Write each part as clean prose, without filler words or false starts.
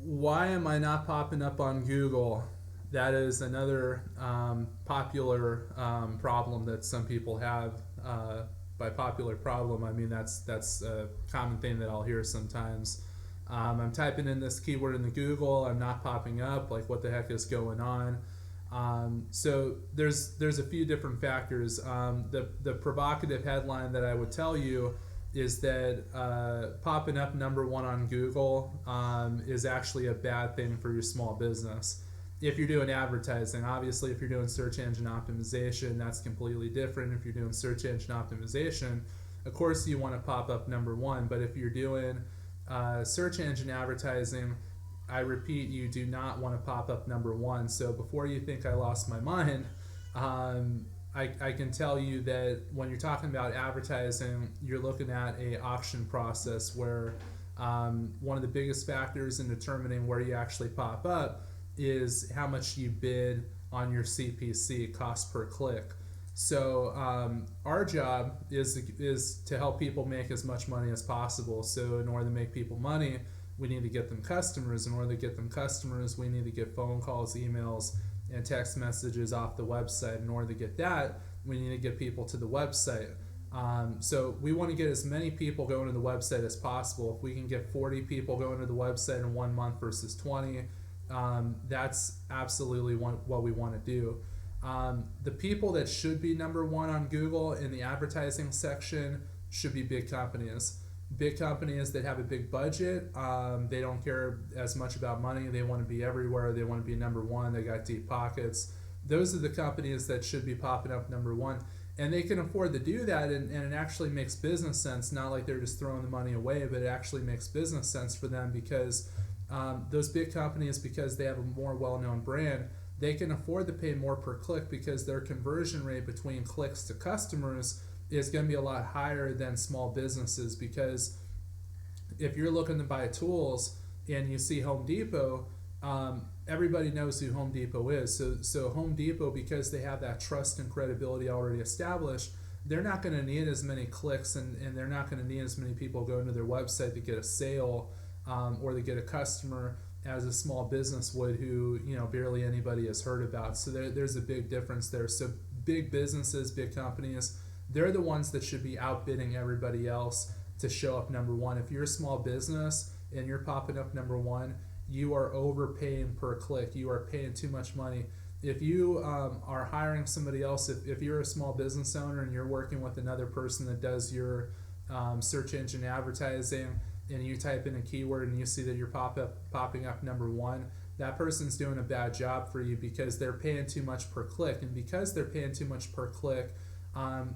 why am I not popping up on Google? That is another popular problem that some people have. By popular problem, I mean that's a common thing that I'll hear sometimes. I'm typing in this keyword in the Google. I'm not popping up. Like, what the heck is going on? So there's a few different factors. The provocative headline that I would tell you is that popping up number one on Google is actually a bad thing for your small business. If you're doing advertising, obviously, if you're doing search engine optimization, that's completely different. If you're doing search engine optimization, of course, you want to pop up number one. But if you're doing search engine advertising, I repeat, you do not want to pop up number one. So before you think I lost my mind, I can tell you that when you're talking about advertising, you're looking at a auction process where one of the biggest factors in determining where you actually pop up is how much you bid on your CPC, cost per click. So our job is to help people make as much money as possible. So in order to make people money, we need to get them customers. In order to get them customers, we need to get phone calls, emails, and text messages off the website. In order to get that, we need to get people to the website. So we want to get as many people going to the website as possible. If we can get 40 people going to the website in 1 month versus 20, that's absolutely what we want to do. The people that should be number one on Google in the advertising section should be big companies. Big companies that have a big budget, they don't care as much about money. They want to be everywhere. They want to be number one. They got deep pockets. Those are the companies that should be popping up number one. And they can afford to do that, and it actually makes business sense. Not like they're just throwing the money away, but it actually makes business sense for them because those big companies, because they have a more well-known brand, they can afford to pay more per click because their conversion rate between clicks to customers is going to be a lot higher than small businesses. Because if you're looking to buy tools and you see Home Depot, everybody knows who Home Depot is. So Home Depot, because they have that trust and credibility already established, they're not going to need as many clicks, and they're not going to need as many people going to their website to get a sale or to get a customer as a small business would, who barely anybody has heard about. So there's a big difference there. So big businesses, big companies, they're the ones that should be outbidding everybody else to show up number one. If you're a small business and you're popping up number one, you are overpaying per click. You are paying too much money. If you are hiring somebody else, if you're a small business owner and you're working with another person that does your search engine advertising, and you type in a keyword and you see that you're popping up number one, that person's doing a bad job for you because they're paying too much per click. And because they're paying too much per click,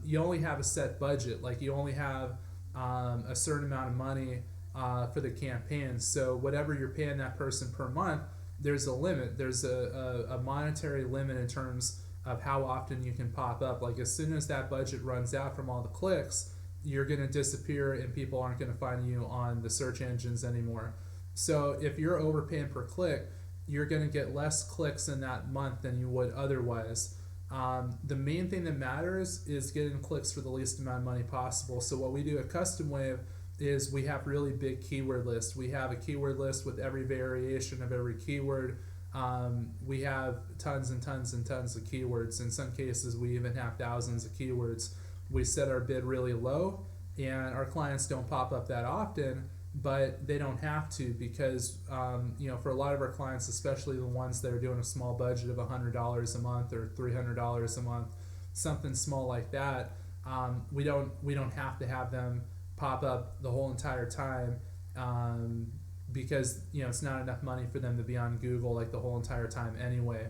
you only have a set budget. Like, you only have a certain amount of money for the campaign. So whatever you're paying that person per month, there's a limit. There's a monetary limit in terms of how often you can pop up. Like, as soon as that budget runs out from all the clicks, you're going to disappear and people aren't going to find you on the search engines anymore. So if you're overpaying per click, you're going to get less clicks in that month than you would otherwise. The main thing that matters is getting clicks for the least amount of money possible. So what we do at Custom Wave is we have really big keyword lists. We have a keyword list with every variation of every keyword. We have tons and tons and tons of keywords. In some cases, we even have thousands of keywords. We set our bid really low, and our clients don't pop up that often, but they don't have to because, for a lot of our clients, especially the ones that are doing a small budget of $100 a month or $300 a month, something small like that, we don't have to have them pop up the whole entire time because it's not enough money for them to be on Google like the whole entire time anyway.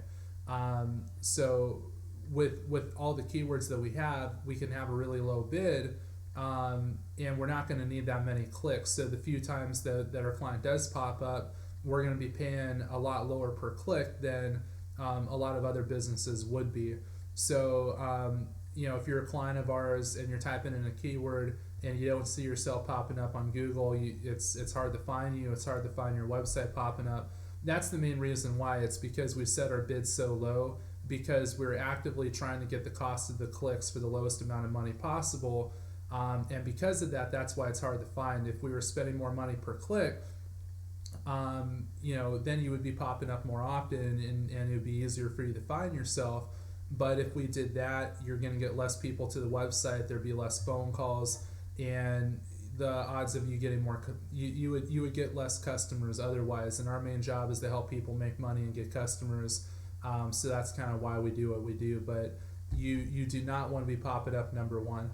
So with all the keywords that we have, we can have a really low bid, and we're not going to need that many clicks. So the few times that our client does pop up, we're going to be paying a lot lower per click than a lot of other businesses would be. So if you're a client of ours and you're typing in a keyword and you don't see yourself popping up on Google, it's hard to find you. It's hard to find your website popping up. That's the main reason why. It's because we set our bids so low, because we're actively trying to get the cost of the clicks for the lowest amount of money possible. And because of that, that's why it's hard to find. If we were spending more money per click, then you would be popping up more often, and it would be easier for you to find yourself. But if we did that, you're going to get less people to the website. There'd be less phone calls, and the odds of you getting more, you would get less customers otherwise. And our main job is to help people make money and get customers. So that's kind of why we do what we do. But you do not want to be popping up number one.